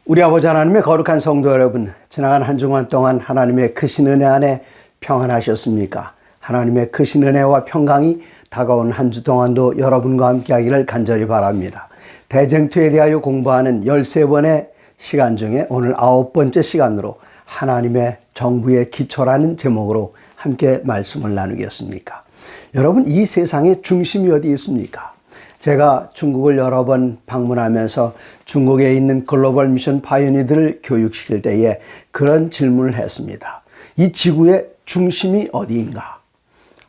우리 아버지 하나님의 거룩한 성도 여러분, 지나간 한 주간 동안 하나님의 크신 은혜 안에 평안하셨습니까? 하나님의 크신 은혜와 평강이 다가온 한 주 동안도 여러분과 함께 하기를 간절히 바랍니다. 대쟁투에 대하여 공부하는 13번의 시간 중에 오늘 9번째 시간으로 하나님의 정부의 기초라는 제목으로 함께 말씀을 나누겠습니다. 여러분, 이 세상의 중심이 어디 있습니까? 제가 중국을 여러 번 방문하면서 중국에 있는 글로벌 미션 파이오니어들을 교육시킬 때에 그런 질문을 했습니다. 이 지구의 중심이 어디인가?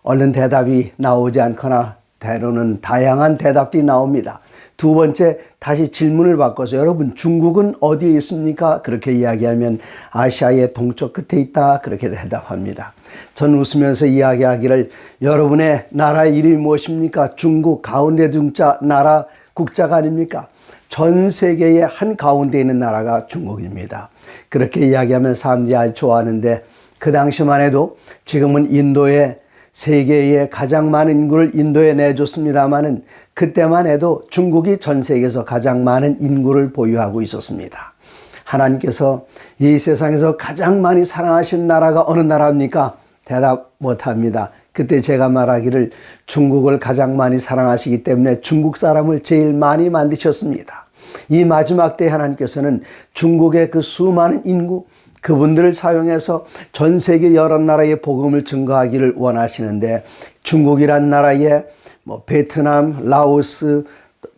얼른 대답이 나오지 않거나 때로는 다양한 대답이 나옵니다. 두 번째, 다시 질문을 바꿔서 여러분, 중국은 어디에 있습니까? 그렇게 이야기하면 아시아의 동쪽 끝에 있다, 그렇게 대답합니다. 전 웃으면서 이야기하기를, 여러분의 나라의 이름이 무엇입니까? 중국, 가운데 중자, 나라, 국자가 아닙니까? 전 세계의 한 가운데 있는 나라가 중국입니다. 그렇게 이야기하면 사람들이 아주 좋아하는데, 그 당시만 해도 지금은 인도에 세계의 가장 많은 인구를 인도에 내줬습니다마는 그때만 해도 중국이 전 세계에서 가장 많은 인구를 보유하고 있었습니다. 하나님께서 이 세상에서 가장 많이 사랑하신 나라가 어느 나라입니까? 대답 못합니다. 그때 제가 말하기를 중국을 가장 많이 사랑하시기 때문에 중국 사람을 제일 많이 만드셨습니다. 이 마지막 때 하나님께서는 중국의 그 수많은 인구, 그분들을 사용해서 전 세계 여러 나라의 복음을 증거하기를 원하시는데, 중국이란 나라에 베트남, 라오스,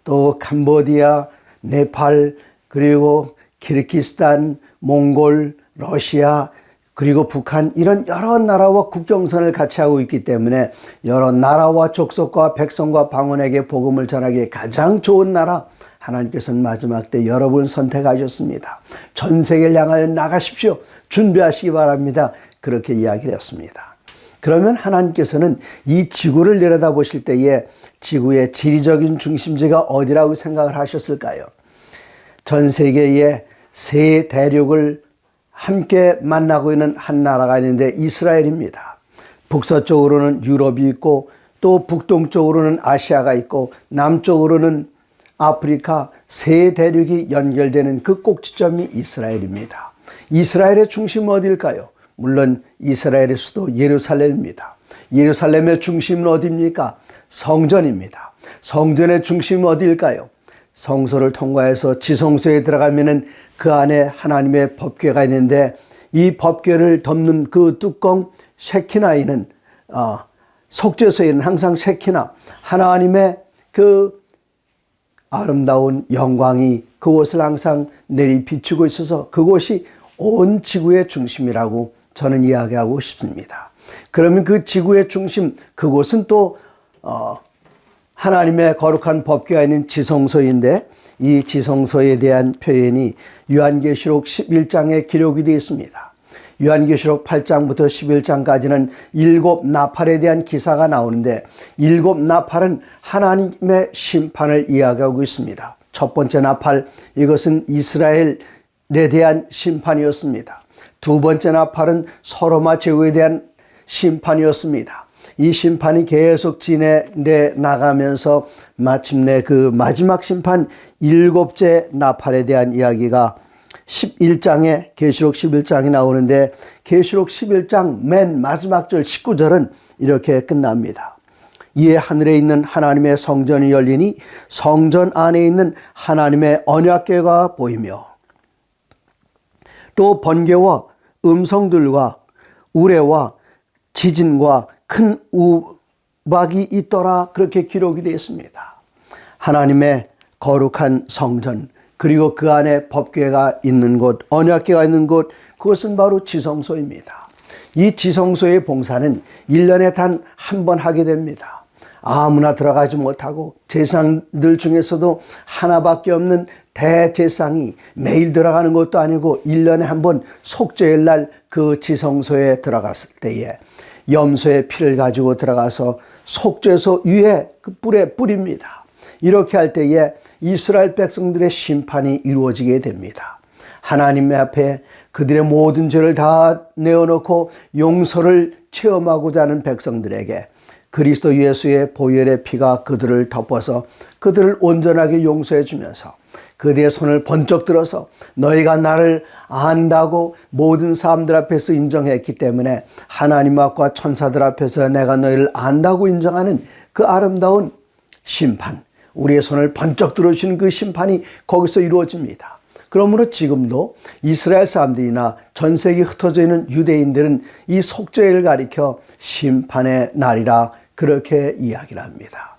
또 캄보디아, 네팔, 그리고 키르기스탄, 몽골, 러시아, 그리고 북한, 이런 여러 나라와 국경선을 같이 하고 있기 때문에 여러 나라와 족속과 백성과 방언에게 복음을 전하기에 가장 좋은 나라, 하나님께서는 마지막 때 여러분을 선택하셨습니다. 전 세계를 향하여 나가십시오. 준비하시기 바랍니다. 그렇게 이야기를 했습니다. 그러면 하나님께서는 이 지구를 내려다보실 때에 지구의 지리적인 중심지가 어디라고 생각을 하셨을까요? 전 세계의 세 대륙을 함께 만나고 있는 한 나라가 있는데 이스라엘입니다. 북서쪽으로는 유럽이 있고, 또 북동쪽으로는 아시아가 있고, 남쪽으로는 아프리카, 세 대륙이 연결되는 그 꼭지점이 이스라엘입니다. 이스라엘의 중심은 어디일까요? 물론 이스라엘의 수도 예루살렘입니다. 예루살렘의 중심은 어디입니까? 성전입니다. 성전의 중심은 어디일까요? 성소를 통과해서 지성소에 들어가면은 그 안에 하나님의 법궤가 있는데, 이 법궤를 덮는 그 뚜껑 셰키나에는 속죄소에는 항상 셰키나, 하나님의 그 아름다운 영광이 그곳을 항상 내리 비추고 있어서 그곳이 온 지구의 중심이라고 저는 이야기하고 싶습니다. 그러면 그 지구의 중심, 그곳은 또 하나님의 거룩한 법궤가 있는 지성소인데, 이 지성소에 대한 표현이 요한계시록 11장에 기록이 되어 있습니다. 요한계시록 8장부터 11장까지는 7 나팔에 대한 기사가 나오는데, 7 나팔은 하나님의 심판을 이야기하고 있습니다. 첫 번째 나팔, 이것은 이스라엘에 대한 심판이었습니다. 두 번째 나팔은 소로마 제국에 대한 심판이었습니다. 이 심판이 계속 진행돼 나가면서 마침내 그 마지막 심판 7째 나팔에 대한 이야기가 11장에, 계시록 11장이 나오는데, 계시록 11장 맨 마지막 절 19절은 이렇게 끝납니다. 이에 하늘에 있는 하나님의 성전이 열리니 성전 안에 있는 하나님의 언약궤가 보이며, 또 번개와 음성들과 우레와 지진과 큰 우박이 있더라, 그렇게 기록이 되어 있습니다. 하나님의 거룩한 성전, 그리고 그 안에 법궤가 있는 곳, 언약궤가 있는 곳, 그것은 바로 지성소입니다. 이 지성소의 봉사는 1년에 단 한 번 하게 됩니다. 아무나 들어가지 못하고 제사장들 중에서도 하나밖에 없는 대제사장이 매일 들어가는 것도 아니고 1년에 한 번 속죄일 날 그 지성소에 들어갔을 때에 염소의 피를 가지고 들어가서 속죄소 위에 그 뿔에 뿌립니다. 이렇게 할 때에 이스라엘 백성들의 심판이 이루어지게 됩니다. 하나님 앞에 그들의 모든 죄를 다 내어놓고 용서를 체험하고자 하는 백성들에게 그리스도 예수의 보혈의 피가 그들을 덮어서 그들을 온전하게 용서해 주면서 그대의 손을 번쩍 들어서 너희가 나를 안다고 모든 사람들 앞에서 인정했기 때문에 하나님 앞과 천사들 앞에서 내가 너희를 안다고 인정하는 그 아름다운 심판, 우리의 손을 번쩍 들어주시는 그 심판이 거기서 이루어집니다. 그러므로 지금도 이스라엘 사람들이나 전 세계에 흩어져 있는 유대인들은 이 속죄를 가리켜 심판의 날이라 그렇게 이야기를 합니다.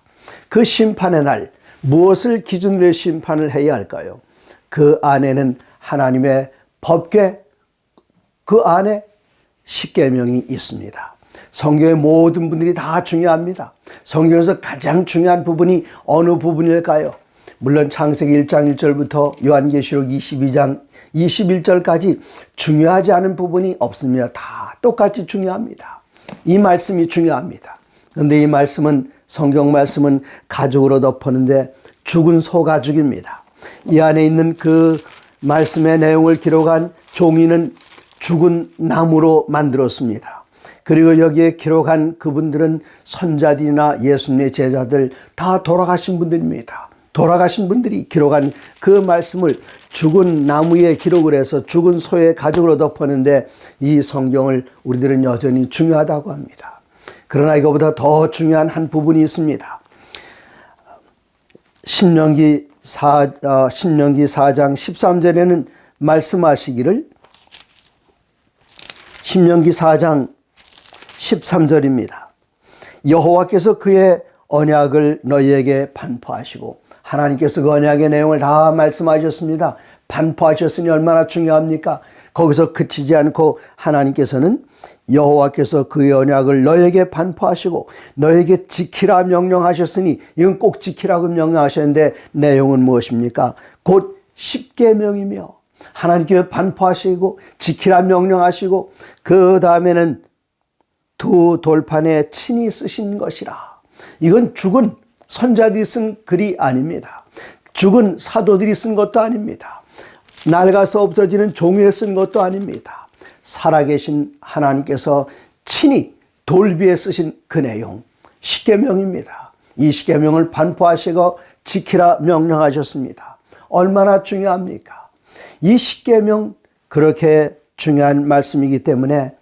그 심판의 날, 무엇을 기준으로 심판을 해야 할까요? 그 안에는 하나님의 법궤, 그 안에 십계명이 있습니다. 성경의 모든 분들이 다 중요합니다. 성경에서 가장 중요한 부분이 어느 부분일까요? 물론 창세기 1장 1절부터 요한계시록 22장 21절까지 중요하지 않은 부분이 없습니다. 다 똑같이 중요합니다. 이 말씀이 중요합니다. 그런데 이 말씀은, 성경 말씀은 가죽으로 덮었는데 죽은 소 가죽입니다. 이 안에 있는 그 말씀의 내용을 기록한 종이는 죽은 나무로 만들었습니다. 그리고 여기에 기록한 그분들은 선자들이나 예수님의 제자들 다 돌아가신 분들입니다. 돌아가신 분들이 기록한 그 말씀을 죽은 나무에 기록을 해서 죽은 소의 가죽으로 덮었는데 이 성경을 우리들은 여전히 중요하다고 합니다. 그러나 이거보다 더 중요한 한 부분이 있습니다. 신명기 4장 13절에는 말씀하시기를, 신명기 4장 13절입니다. 여호와께서 그의 언약을 너희에게 반포하시고, 하나님께서 그 언약의 내용을 다 말씀하셨습니다. 반포하셨으니 얼마나 중요합니까? 거기서 그치지 않고 하나님께서는 여호와께서 그의 언약을 너에게 반포하시고 너에게 지키라 명령하셨으니, 이건 꼭 지키라고 명령하셨는데 내용은 무엇입니까? 곧 십계명이며 하나님께서 반포하시고 지키라 명령하시고 그 다음에는 두 돌판에 친히 쓰신 것이라. 이건 죽은 선자들이 쓴 글이 아닙니다. 죽은 사도들이 쓴 것도 아닙니다. 낡아서 없어지는 종이에 쓴 것도 아닙니다. 살아계신 하나님께서 친히 돌비에 쓰신 그 내용, 십계명입니다. 이 십계명을 반포하시고 지키라 명령하셨습니다. 얼마나 중요합니까? 이 십계명, 그렇게 중요한 말씀이기 때문에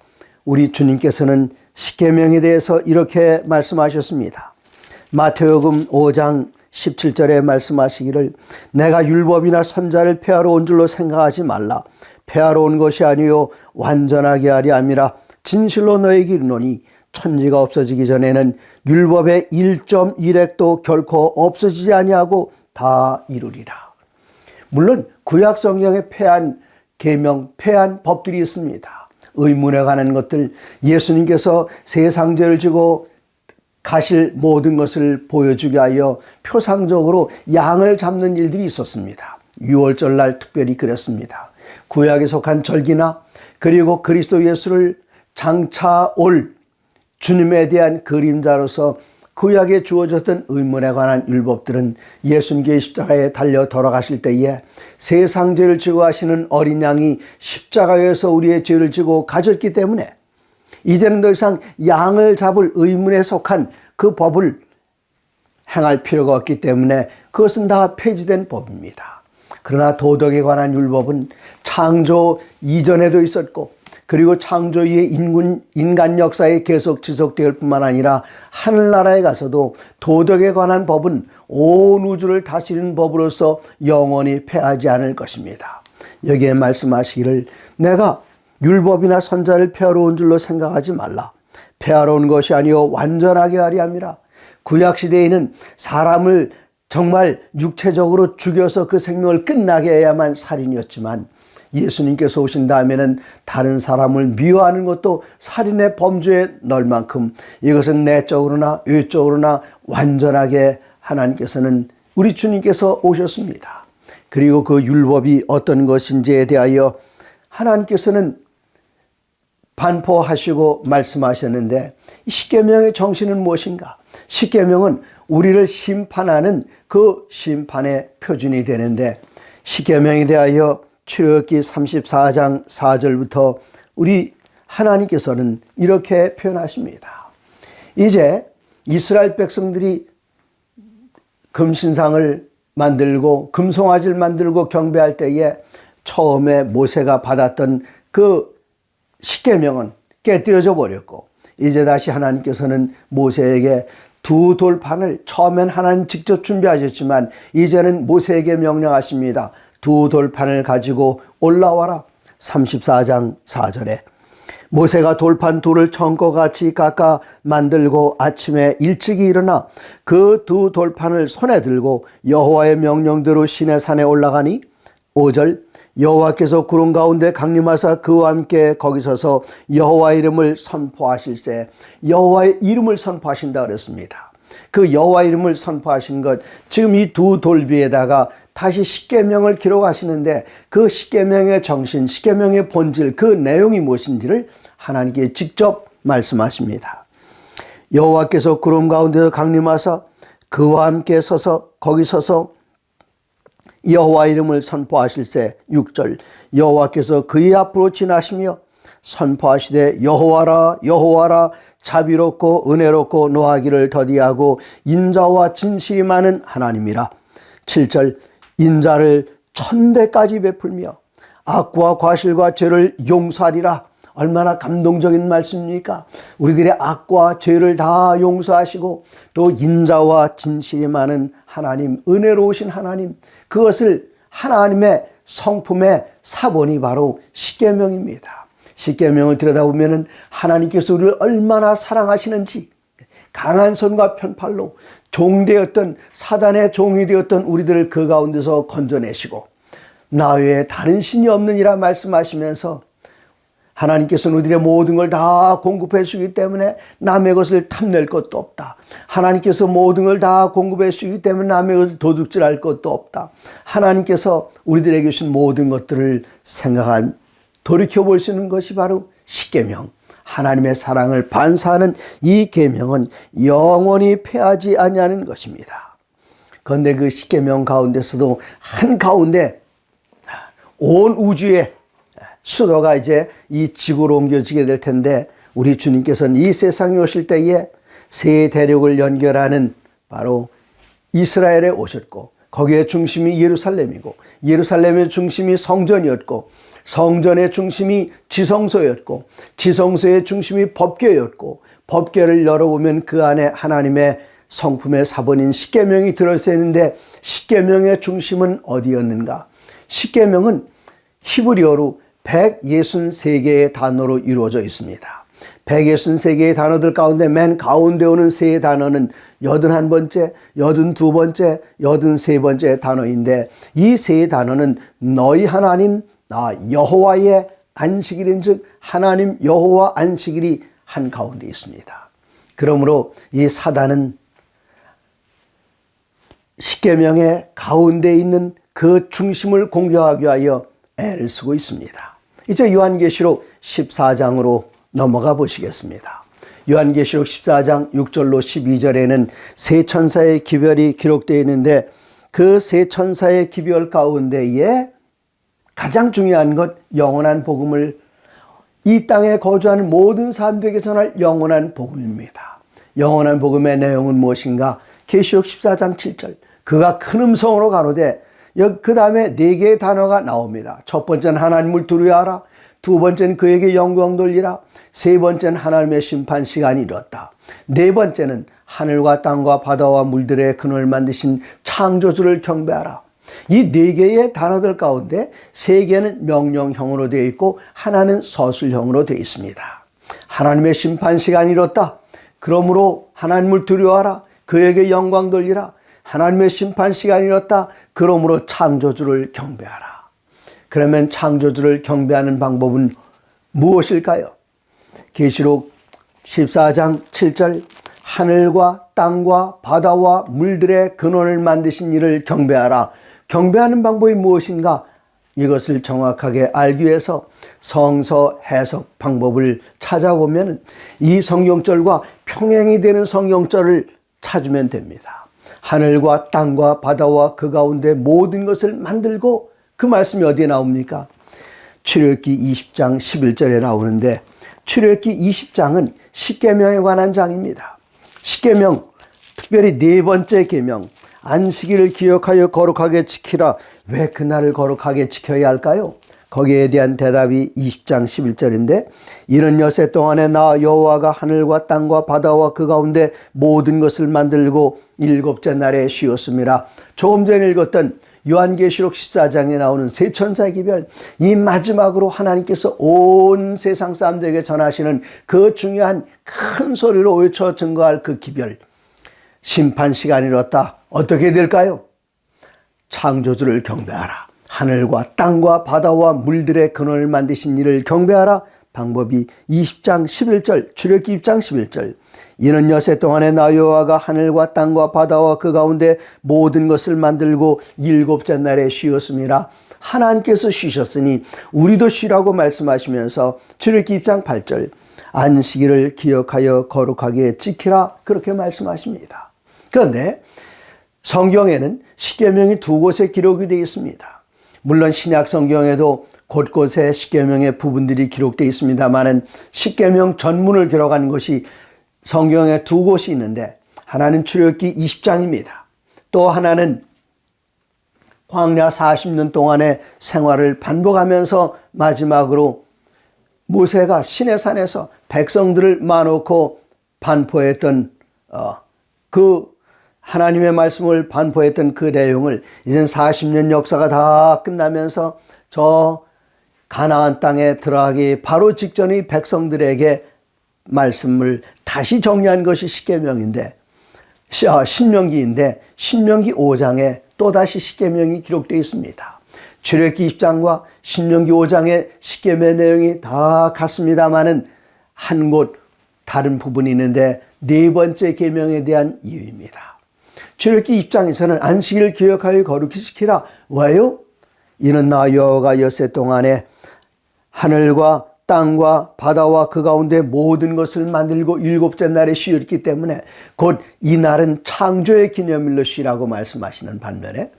우리 주님께서는 십계명에 대해서 이렇게 말씀하셨습니다. 마태복음 5장 17절에 말씀하시기를, 내가 율법이나 선자를 폐하러 온 줄로 생각하지 말라. 폐하러 온 것이 아니요 완전하게 하려 함이라. 진실로 너희에게 이르노니 천지가 없어지기 전에는 율법의 1.1획도 결코 없어지지 아니하고 다 이루리라. 물론 구약 성경에 폐한 계명, 폐한 법들이 있습니다. 의문에 관한 것들, 예수님께서 세상죄를 지고 가실 모든 것을 보여주게 하여 표상적으로 양을 잡는 일들이 있었습니다. 유월절날 특별히 그랬습니다. 구약에 속한 절기나 그리고 그리스도 예수를 장차 올 주님에 대한 그림자로서 구약에 주어졌던 의문에 관한 율법들은 예수님께서 십자가에 달려 돌아가실 때에 세상 죄를 지고 하시는 어린 양이 십자가에서 우리의 죄를 지고 가졌기 때문에 이제는 더 이상 양을 잡을 의문에 속한 그 법을 행할 필요가 없기 때문에 그것은 다 폐지된 법입니다. 그러나 도덕에 관한 율법은 창조 이전에도 있었고, 그리고 창조 이후에 인간 역사에 계속 지속될 뿐만 아니라 하늘나라에 가서도 도덕에 관한 법은 온 우주를 다스리는 법으로서 영원히 폐하지 않을 것입니다. 여기에 말씀하시기를, 내가 율법이나 선자를 폐하러 온 줄로 생각하지 말라. 폐하러 온 것이 아니요 완전하게 하려 함이라. 구약시대에는 사람을 정말 육체적으로 죽여서 그 생명을 끝나게 해야만 살인이었지만, 예수님께서 오신 다음에는 다른 사람을 미워하는 것도 살인의 범주에 넣을 만큼 이것은 내적으로나 외적으로나 완전하게 하나님께서는, 우리 주님께서 오셨습니다. 그리고 그 율법이 어떤 것인지에 대하여 하나님께서는 반포하시고 말씀하셨는데, 십계명의 정신은 무엇인가? 십계명은 우리를 심판하는 그 심판의 표준이 되는데, 십계명에 대하여 출애굽기 34장 4절부터 우리 하나님께서는 이렇게 표현하십니다. 이제 이스라엘 백성들이 금신상을 만들고 금송아지를 만들고 경배할 때에 처음에 모세가 받았던 그 십계명은 깨뜨려져 버렸고, 이제 다시 하나님께서는 모세에게 두 돌판을, 처음엔 하나님 직접 준비하셨지만 이제는 모세에게 명령하십니다. 두 돌판을 가지고 올라와라. 34장 4절에 모세가 돌판 둘을 처음과 같이 깎아 만들고 아침에 일찍이 일어나 그 두 돌판을 손에 들고 여호와의 명령대로 시내산에 올라가니, 5절 여호와께서 구름 가운데 강림하사 그와 함께 거기 서서 여호와의 이름을 선포하실세. 여호와의 이름을 선포하신다 그랬습니다. 그 여호와의 이름을 선포하신 것, 지금 이 두 돌비에다가 다시 십계명을 기록하시는데 그 십계명의 정신, 십계명의 본질, 그 내용이 무엇인지를 하나님께 직접 말씀하십니다. 여호와께서 구름 가운데서 강림하사 그와 함께 서서 거기 서서 여호와 이름을 선포하실세. 6절 여호와께서 그의 앞으로 지나시며 선포하시되 여호와라 여호와라 자비롭고 은혜롭고 노하기를 더디하고 인자와 진실이 많은 하나님이라. 7절 인자를 천대까지 베풀며 악과 과실과 죄를 용서하리라. 얼마나 감동적인 말씀입니까? 우리들의 악과 죄를 다 용서하시고 또 인자와 진실이 많은 하나님, 은혜로우신 하나님, 그것을 하나님의 성품의 사본이 바로 십계명입니다. 십계명을 들여다보면 하나님께서 우리를 얼마나 사랑하시는지, 강한 손과 편팔로 종되었던, 사단의 종이 되었던 우리들을 그 가운데서 건져내시고 나 외에 다른 신이 없느니라 말씀하시면서 하나님께서는 우리들의 모든 걸 다 공급해 주시기 때문에 남의 것을 탐낼 것도 없다. 하나님께서 모든 걸 다 공급해 주시기 때문에 남의 것을 도둑질할 것도 없다. 하나님께서 우리들에게 주신 모든 것들을 돌이켜볼 수 있는 것이 바로 십계명, 하나님의 사랑을 반사하는 이 계명은 영원히 패하지 아니하는 것입니다. 그런데 그 십계명 가운데서도 한가운데 온 우주의 수도가 이제 이 지구로 옮겨지게 될 텐데, 우리 주님께서는 이 세상에 오실 때에 세 대륙을 연결하는 바로 이스라엘에 오셨고, 거기에 중심이 예루살렘이고, 예루살렘의 중심이 성전이었고, 성전의 중심이 지성소였고, 지성소의 중심이 법궤였고, 법궤를 열어보면 그 안에 하나님의 성품의 사본인 십계명이 들어있어 있는데, 십계명의 중심은 어디였는가? 십계명은 히브리어로 163개의 단어로 이루어져 있습니다. 163개의 단어들 가운데 맨 가운데 오는 세 단어는 81번째, 82번째, 83번째 단어인데, 이 세 단어는 너희 하나님 나 여호와의 안식일인 즉 하나님 여호와 안식일이 한가운데 있습니다. 그러므로 이 사단은 십계명의 가운데 있는 그 중심을 공격하기 위하여 애를 쓰고 있습니다. 이제 요한계시록 14장으로 넘어가 보시겠습니다. 요한계시록 14장 6절로 12절에는 세 천사의 기별이 기록되어 있는데, 그 세 천사의 기별 가운데에 가장 중요한 것, 영원한 복음을 이 땅에 거주하는 모든 사람들에게 전할 영원한 복음입니다. 영원한 복음의 내용은 무엇인가? 계시록 14장 7절 그가 큰 음성으로 가로되, 그 다음에 네 개의 단어가 나옵니다. 첫 번째는 하나님을 두려워하라, 두 번째는 그에게 영광 돌리라, 세 번째는 하나님의 심판 시간이 이뤘다, 네 번째는 하늘과 땅과 바다와 물들의 근원을 만드신 창조주를 경배하라. 이 네 개의 단어들 가운데 세 개는 명령형으로 되어 있고 하나는 서술형으로 되어 있습니다. 하나님의 심판 시간이 이뤘다. 그러므로 하나님을 두려워하라, 그에게 영광 돌리라. 하나님의 심판 시간이 이뤘다. 그러므로 창조주를 경배하라. 그러면 창조주를 경배하는 방법은 무엇일까요? 계시록 14장 7절 하늘과 땅과 바다와 물들의 근원을 만드신 이를 경배하라. 경배하는 방법이 무엇인가? 이것을 정확하게 알기 위해서 성서 해석 방법을 찾아보면 이 성경절과 평행이 되는 성경절을 찾으면 됩니다. 하늘과 땅과 바다와 그 가운데 모든 것을 만들고, 그 말씀이 어디에 나옵니까? 출애굽기 20장 11절에 나오는데, 출애굽기 20장은 십계명에 관한 장입니다. 십계명, 특별히 네 번째 계명, 안식일을 기억하여 거룩하게 지키라. 왜 그날을 거룩하게 지켜야 할까요? 거기에 대한 대답이 20장 11절인데 이는 여세 동안에 나 여호와가 하늘과 땅과 바다와 그 가운데 모든 것을 만들고 일곱째 날에 쉬었습니다. 조금 전에 읽었던 요한계시록 14장에 나오는 세 천사의 기별, 이 마지막으로 하나님께서 온 세상 사람들에게 전하시는 그 중요한 큰 소리로 외쳐 증거할 그 기별, 심판 시간이 이렇다. 어떻게 될까요? 창조주를 경배하라. 하늘과 땅과 바다와 물들의 근원을 만드신 이를 경배하라. 방법이 20장 11절, 출애굽기 20장 11절. 이는 여세 동안에 나 여호와가 하늘과 땅과 바다와 그 가운데 모든 것을 만들고 일곱째 날에 쉬었습니다. 하나님께서 쉬셨으니 우리도 쉬라고 말씀하시면서 출애굽기 20장 8절 안식일을 기억하여 거룩하게 지키라 그렇게 말씀하십니다. 그런데 성경에는 십계명이 두 곳에 기록이 되어 있습니다. 물론 신약 성경에도 곳곳에 십계명의 부분들이 기록되어 있습니다만은 십계명 전문을 기록한 것이 성경에 두 곳이 있는데 하나는 출애굽기 20장입니다. 또 하나는 광야 40년 동안의 생활을 반복하면서 마지막으로 모세가 시내산에서 백성들을 모아놓고 반포했던 그 하나님의 말씀을 반포했던 그 내용을 이젠 40년 역사가 다 끝나면서 저 가나안 땅에 들어가기 바로 직전의 백성들에게 말씀을 다시 정리한 것이 십계명인데 신명기인데 신명기 5장에 또다시 십계명이 기록되어 있습니다. 출애굽기 20장과 신명기 5장의 십계명 내용이 다 같습니다만은 한 곳 다른 부분이 있는데 네 번째 계명에 대한 이유입니다. 출애굽기 20장에서는 안식일을 기억하여 거룩히 지키라. 왜요? 이는 나 여호와가 엿새 동안에 하늘과 땅과 바다와 그 가운데 모든 것을 만들고 일곱째 날에 쉬었기 때문에 곧 이 날은 창조의 기념일로 쉬라고 말씀하시는 반면에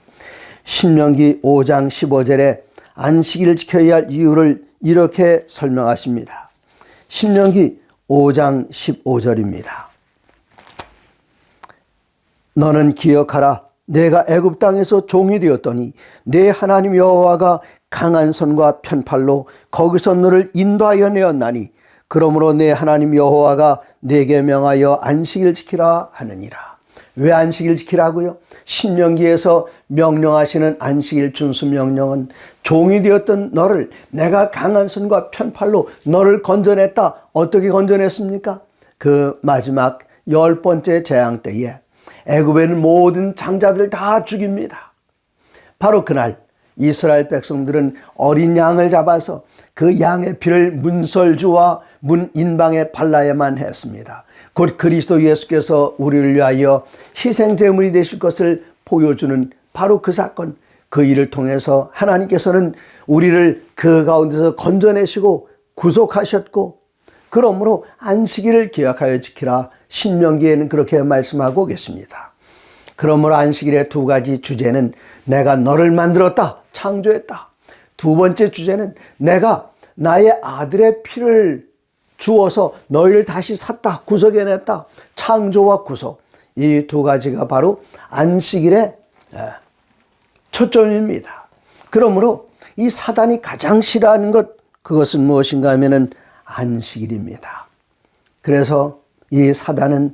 신명기 5장 15절에 안식일을 지켜야 할 이유를 이렇게 설명하십니다. 신명기 5장 15절입니다. 너는 기억하라. 내가 애굽 땅에서 종이 되었더니 내 하나님 여호와가 강한 손과 편팔로 거기서 너를 인도하여 내었나니 그러므로 내 하나님 여호와가 내게 명하여 안식일 지키라 하느니라. 왜 안식일 지키라고요? 신명기에서 명령하시는 안식일 준수 명령은 종이 되었던 너를 내가 강한 손과 편팔로 너를 건져냈다. 어떻게 건져냈습니까? 그 마지막 10번째 재앙 때에 애굽에는 모든 장자들 다 죽입니다. 바로 그날 이스라엘 백성들은 어린 양을 잡아서 그 양의 피를 문설주와 문인방에 발라야만 했습니다. 곧 그리스도 예수께서 우리를 위하여 희생제물이 되실 것을 보여주는 바로 그 사건, 그 일을 통해서 하나님께서는 우리를 그 가운데서 건져내시고 구속하셨고 그러므로 안식일을 기억하여 지키라. 신명기에는 그렇게 말씀하고 계십니다. 그러므로 안식일의 두 가지 주제는 내가 너를 만들었다, 창조했다. 두 번째 주제는 내가 나의 아들의 피를 주어서 너희를 다시 샀다, 구속해냈다. 창조와 구속. 이 두 가지가 바로 안식일의 초점입니다. 그러므로 이 사단이 가장 싫어하는 것, 그것은 무엇인가 하면은 안식일입니다. 그래서 이 사단은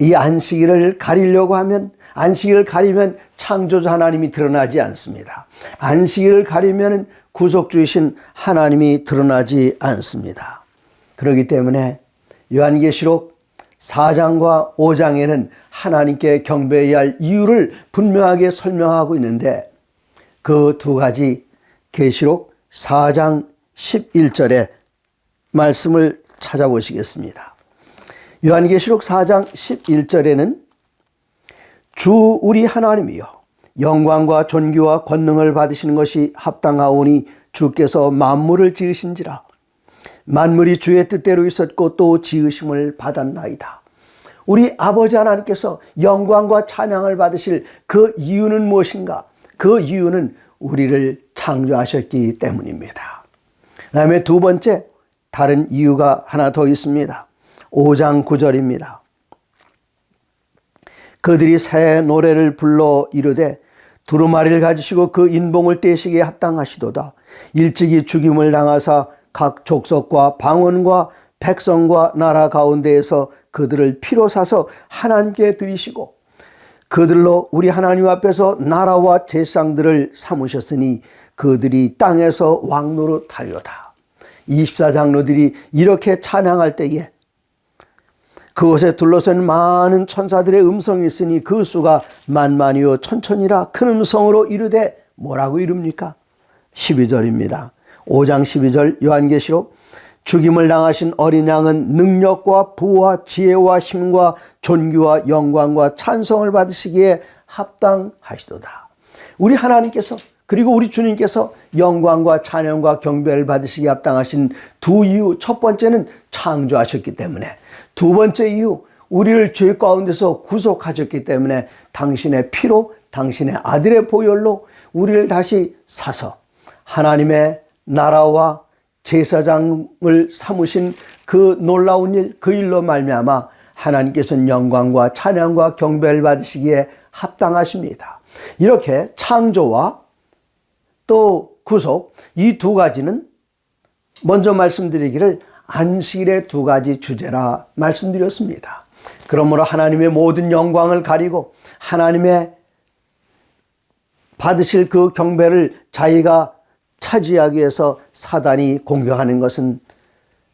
이 안식일을 가리려고 하면 안식일을 가리면 창조주 하나님이 드러나지 않습니다. 안식일을 가리면 구속주이신 하나님이 드러나지 않습니다. 그렇기 때문에 요한계시록 4장과 5장에는 하나님께 경배해야 할 이유를 분명하게 설명하고 있는데 그 두 가지 계시록 4장 11절의 말씀을 찾아보시겠습니다. 요한계시록 4장 11절에는 주 우리 하나님이여 영광과 존귀와 권능을 받으시는 것이 합당하오니 주께서 만물을 지으신지라 만물이 주의 뜻대로 있었고 또 지으심을 받았나이다. 우리 아버지 하나님께서 영광과 찬양을 받으실 그 이유는 무엇인가? 그 이유는 우리를 창조하셨기 때문입니다. 그 다음에 두 번째 다른 이유가 하나 더 있습니다. 5장 9절입니다. 그들이 새 노래를 불러 이르되 두루마리를 가지시고 그 인봉을 떼시기에 합당하시도다. 일찍이 죽임을 당하사 각 족속과 방언과 백성과 나라 가운데에서 그들을 피로 사서 하나님께 드리시고 그들로 우리 하나님 앞에서 나라와 제상들을 삼으셨으니 그들이 땅에서 왕노릇 하리로다. 24장로들이 이렇게 찬양할 때에 그곳에 둘러싼 많은 천사들의 음성이 있으니 그 수가 만만이요 천천이라 큰 음성으로 이르되 뭐라고 이릅니까? 12절입니다. 5장 12절 요한계시록 죽임을 당하신 어린 양은 능력과 부와 지혜와 힘과 존귀와 영광과 찬송을 받으시기에 합당하시도다. 우리 하나님께서 그리고 우리 주님께서 영광과 찬양과 경배를 받으시기에 합당하신 두 이유, 첫 번째는 창조하셨기 때문에, 두 번째 이유 우리를 죄 가운데서 구속하셨기 때문에 당신의 피로 당신의 아들의 보혈로 우리를 다시 사서 하나님의 나라와 제사장을 삼으신 그 놀라운 일, 그 일로 말미암아 하나님께서는 영광과 찬양과 경배를 받으시기에 합당하십니다. 이렇게 창조와 또 구속, 이 두 가지는 먼저 말씀드리기를 안식일의 두 가지 주제라 말씀드렸습니다. 그러므로 하나님의 모든 영광을 가리고 하나님의 받으실 그 경배를 자기가 차지하기 위해서 사단이 공격하는 것은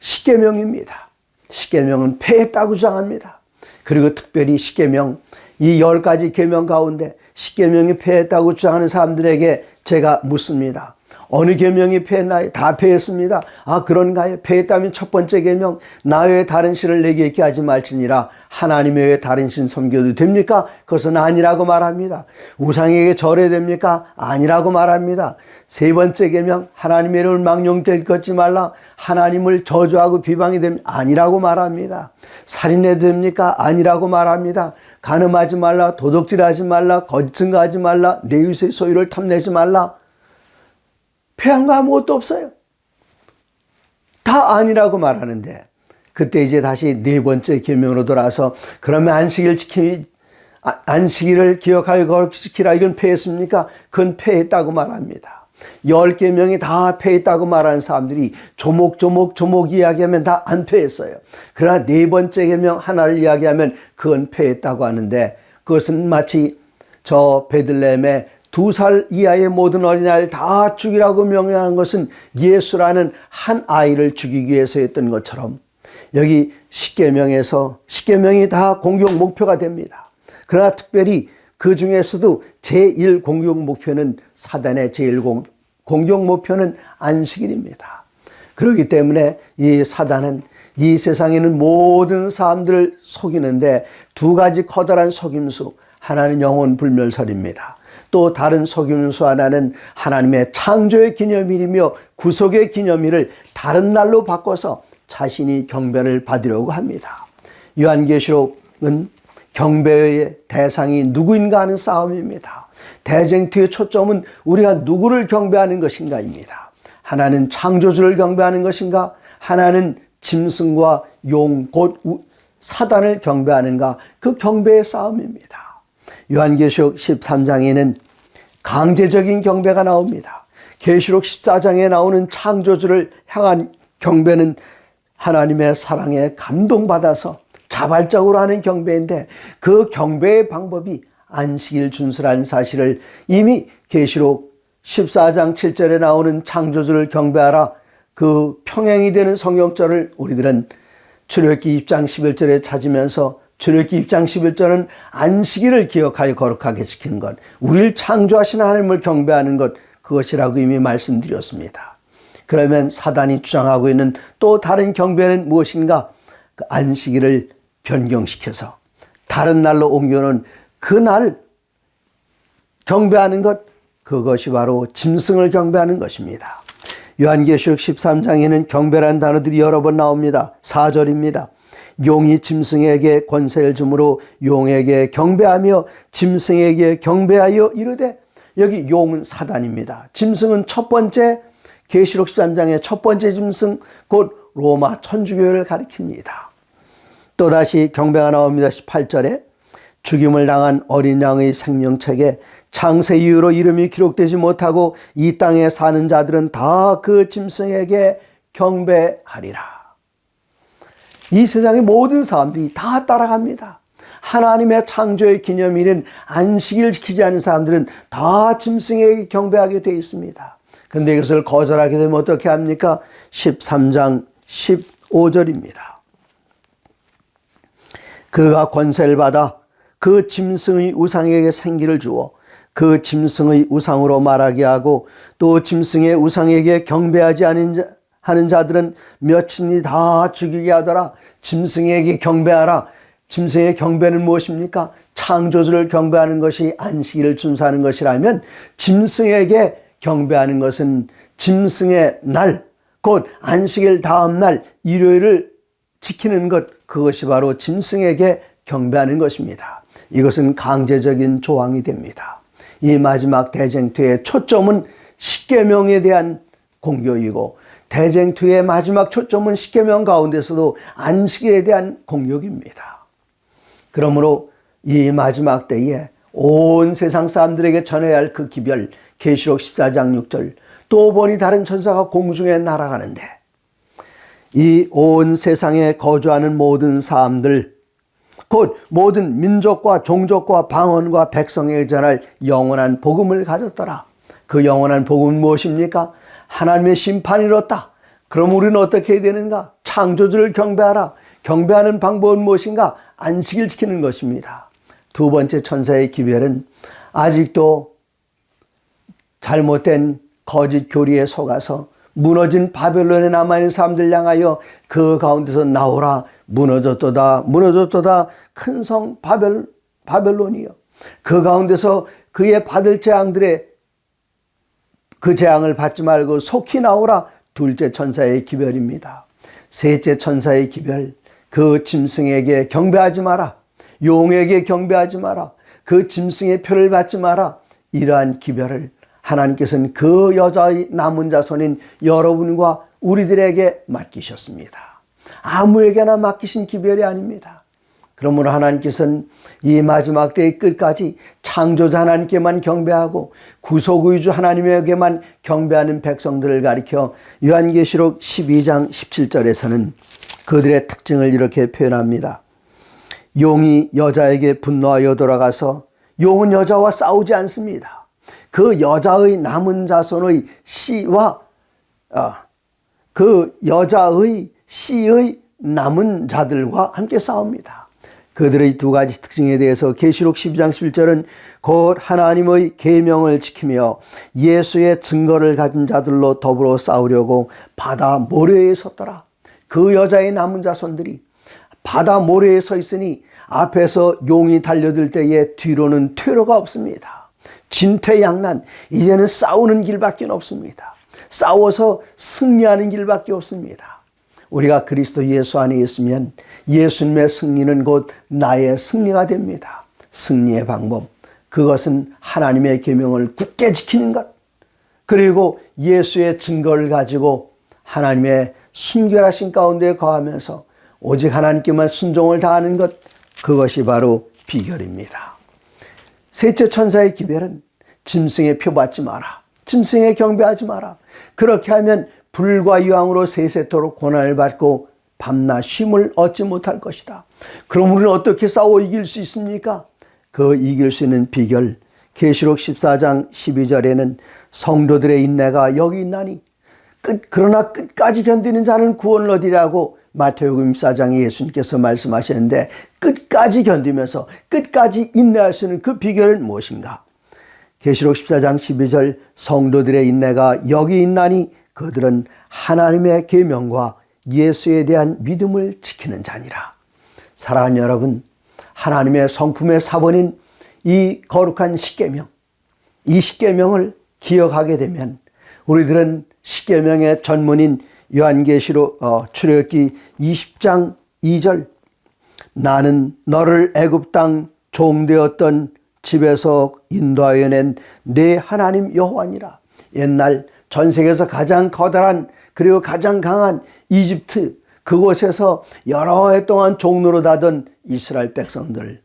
십계명입니다. 십계명은 폐했다고 주장합니다. 그리고 특별히 십계명, 이 10가지 계명 가운데 십계명이 폐했다고 주장하는 사람들에게 제가 묻습니다. 어느 계명이 폐했나요? 다 폐했습니다. 아, 그런가요? 폐했다면 첫 번째 계명, 나 외에 다른 신을 내게 있게 하지 말지니라. 하나님 외에 다른 신 섬겨도 됩니까? 그것은 아니라고 말합니다. 우상에게 절해야 됩니까? 아니라고 말합니다. 세 번째 계명, 하나님의 이름을 망령되이 걷지 말라. 하나님을 저주하고 비방이 됩니까? 아니라고 말합니다. 살인해도 됩니까? 아니라고 말합니다. 간음하지 말라, 도둑질하지 말라, 거짓 증거하지 말라, 내 이웃의 소유를 탐내지 말라. 폐한 거 아무것도 없어요. 다 아니라고 말하는데 그때 이제 다시 네 번째 계명으로 돌아서 그러면 안식일을 기억하여 거룩히 지키라, 이건 폐했습니까? 그건 폐했다고 말합니다. 10계명이 다 폐했다고 말하는 사람들이 조목 이야기하면 다 안 폐했어요. 그러나 네 번째 계명 하나를 이야기하면 그건 폐했다고 하는데, 그것은 마치 저 베들레헴에 2살 이하의 모든 어린아이를 다 죽이라고 명령한 것은 예수라는 한 아이를 죽이기 위해서였던 것처럼 여기 십계명에서 십계명이 다 공격 목표가 됩니다. 그러나 특별히 그 중에서도 제1 공격 목표는, 사단의 제1 공격 목표는 안식일입니다. 그렇기 때문에 이 사단은 이 세상에 있는 모든 사람들을 속이는데 두 가지 커다란 속임수, 하나는 영혼 불멸설입니다. 또 다른 속임수 하나는 하나님의 창조의 기념일이며 구속의 기념일을 다른 날로 바꿔서 자신이 경배를 받으려고 합니다. 요한계시록은 경배의 대상이 누구인가 하는 싸움입니다. 대쟁투의 초점은 우리가 누구를 경배하는 것인가입니다. 하나는 창조주를 경배하는 것인가, 하나는 짐승과 용, 곧 사단을 경배하는가, 그 경배의 싸움입니다. 요한계시록 13장에는 강제적인 경배가 나옵니다. 계시록 14장에 나오는 창조주를 향한 경배는 하나님의 사랑에 감동받아서 자발적으로 하는 경배인데, 그 경배의 방법이 안식일 준수라는 사실을 이미 계시록 14장 7절에 나오는 창조주를 경배하라, 그 평행이 되는 성경절을 우리들은 출애굽기 2장 11절에 찾으면서, 출애굽기 2장 11절은 안식일을 기억하여 거룩하게 지키는 것, 우리를 창조하신 하나님을 경배하는 것, 그것이라고 이미 말씀드렸습니다. 그러면 사단이 주장하고 있는 또 다른 경배는 무엇인가? 그 안식일을 변경시켜서 다른 날로 옮겨놓은 그날 경배하는 것, 그것이 바로 짐승을 경배하는 것입니다. 요한계시록 13장에는 경배라는 단어들이 여러 번 나옵니다. 4절입니다. 용이 짐승에게 권세를 주므로 용에게 경배하며 짐승에게 경배하여 이르되, 여기 용은 사단입니다. 짐승은 첫 번째, 계시록 13장의 첫 번째 짐승, 곧 로마 천주교를 가리킵니다. 또다시 경배가 나옵니다. 18절에 죽임을 당한 어린 양의 생명책에 창세 이후로 이름이 기록되지 못하고 이 땅에 사는 자들은 다 그 짐승에게 경배하리라. 이 세상의 모든 사람들이 다 따라갑니다. 하나님의 창조의 기념일인 안식일을 지키지 않는 사람들은 다 짐승에게 경배하게 되어 있습니다. 그런데 이것을 거절하게 되면 어떻게 합니까? 13장 15절입니다. 그가 권세를 받아 그 짐승의 우상에게 생기를 주어 그 짐승의 우상으로 말하게 하고 또 짐승의 우상에게 경배하지 하는 자들은 몇인이 다 죽이게 하더라. 짐승에게 경배하라. 짐승의 경배는 무엇입니까? 창조주를 경배하는 것이 안식일을 준수하는 것이라면 짐승에게 경배하는 것은 짐승의 날, 곧 안식일 다음 날 일요일을 지키는 것, 그것이 바로 짐승에게 경배하는 것입니다. 이것은 강제적인 조항이 됩니다. 이 마지막 대쟁투의 초점은 십계명에 대한 공격이고 대쟁투의 마지막 초점은 십계명 가운데서도 안식일에 대한 공격입니다. 그러므로 이 마지막 때에 온 세상 사람들에게 전해야 할 그 기별, 계시록 14장 6절, 또 보니 다른 천사가 공중에 날아가는데 이 온 세상에 거주하는 모든 사람들, 곧 모든 민족과 종족과 방언과 백성에게 전할 영원한 복음을 가졌더라. 그 영원한 복음은 무엇입니까? 하나님의 심판이 이뤘다. 그럼 우리는 어떻게 해야 되는가? 창조주를 경배하라. 경배하는 방법은 무엇인가? 안식일 지키는 것입니다. 두 번째 천사의 기별은 아직도 잘못된 거짓 교리에 속아서 무너진 바벨론에 남아있는 사람들 향하여 그 가운데서 나오라. 무너졌도다 무너졌도다 큰 성 바벨론이여. 그 가운데서 그의 받을 재앙들의 그 재앙을 받지 말고 속히 나오라. 둘째 천사의 기별입니다. 셋째 천사의 기별, 그 짐승에게 경배하지 마라. 용에게 경배하지 마라. 그 짐승의 표를 받지 마라. 이러한 기별을 하나님께서는 그 여자의 남은 자손인 여러분과 우리들에게 맡기셨습니다. 아무에게나 맡기신 기별이 아닙니다. 그러므로 하나님께서는 이 마지막 때의 끝까지 창조자 하나님께만 경배하고 구속의주 하나님에게만 경배하는 백성들을 가리켜 요한계시록 12장 17절에서는 그들의 특징을 이렇게 표현합니다. 용이 여자에게 분노하여 돌아가서 용은 여자와 싸우지 않습니다. 그 여자의 남은 자손의 씨와 그 여자의 씨의 남은 자들과 함께 싸웁니다. 그들의 두 가지 특징에 대해서 계시록 12장 11절은 곧 하나님의 계명을 지키며 예수의 증거를 가진 자들로 더불어 싸우려고 바다 모래에 섰더라. 그 여자의 남은 자손들이 바다 모래에 서 있으니 앞에서 용이 달려들 때에 뒤로는 퇴로가 없습니다. 진퇴양난, 이제는 싸우는 길밖에 없습니다. 싸워서 승리하는 길밖에 없습니다. 우리가 그리스도 예수 안에 있으면 예수님의 승리는 곧 나의 승리가 됩니다. 승리의 방법, 그것은 하나님의 계명을 굳게 지키는 것, 그리고 예수의 증거를 가지고 하나님의 순결하신 가운데 거하면서 오직 하나님께만 순종을 다하는 것, 그것이 바로 비결입니다. 셋째 천사의 기별은 짐승의 표 받지 마라. 짐승에 경배하지 마라. 그렇게 하면 불과 유황으로 세세토록 고난을 받고 밤낮 쉼을 얻지 못할 것이다. 그럼 우리는 어떻게 싸워 이길 수 있습니까? 그 이길 수 있는 비결, 계시록 14장 12절에는 성도들의 인내가 여기 있나니 그러나 끝까지 견디는 자는 구원을 얻으리라고 마태복음 14장에 예수님께서 말씀하셨는데, 끝까지 견디면서 끝까지 인내할 수 있는 그 비결은 무엇인가? 계시록 14장 12절, 성도들의 인내가 여기 있나니 그들은 하나님의 계명과 예수에 대한 믿음을 지키는 자니라. 사랑하는 여러분, 하나님의 성품의 사본인 이 거룩한 십계명, 이 십계명을 기억하게 되면 우리들은 십계명의 전문인 요한계시록 출애굽기 20장 2절, 나는 너를 애굽 땅 종되었던 집에서 인도하여 낸 내 하나님 여호와니라. 옛날 전 세계에서 가장 커다란 그리고 가장 강한 이집트, 그곳에서 여러 해 동안 종노릇하던 이스라엘 백성들,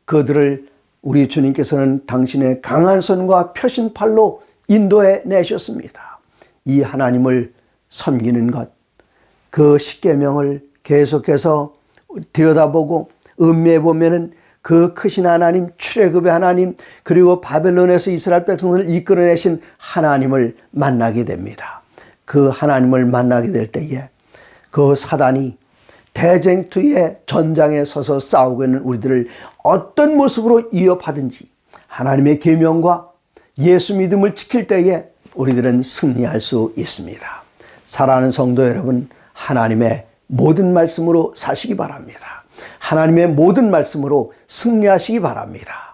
그들을 우리 주님께서는 당신의 강한 손과 펴신 팔로 인도해 내셨습니다. 이 하나님을 섬기는 것, 그 십계명을 계속해서 들여다보고 음미해 보면은 그 크신 하나님, 출애굽의 하나님, 그리고 바벨론에서 이스라엘 백성들을 이끌어내신 하나님을 만나게 됩니다. 그 하나님을 만나게 될 때에 그 사단이 대쟁투의 전장에 서서 싸우고 있는 우리들을 어떤 모습으로 위협하든지 하나님의 계명과 예수 믿음을 지킬 때에 우리들은 승리할 수 있습니다. 사랑하는 성도 여러분, 하나님의 모든 말씀으로 사시기 바랍니다. 하나님의 모든 말씀으로 승리하시기 바랍니다.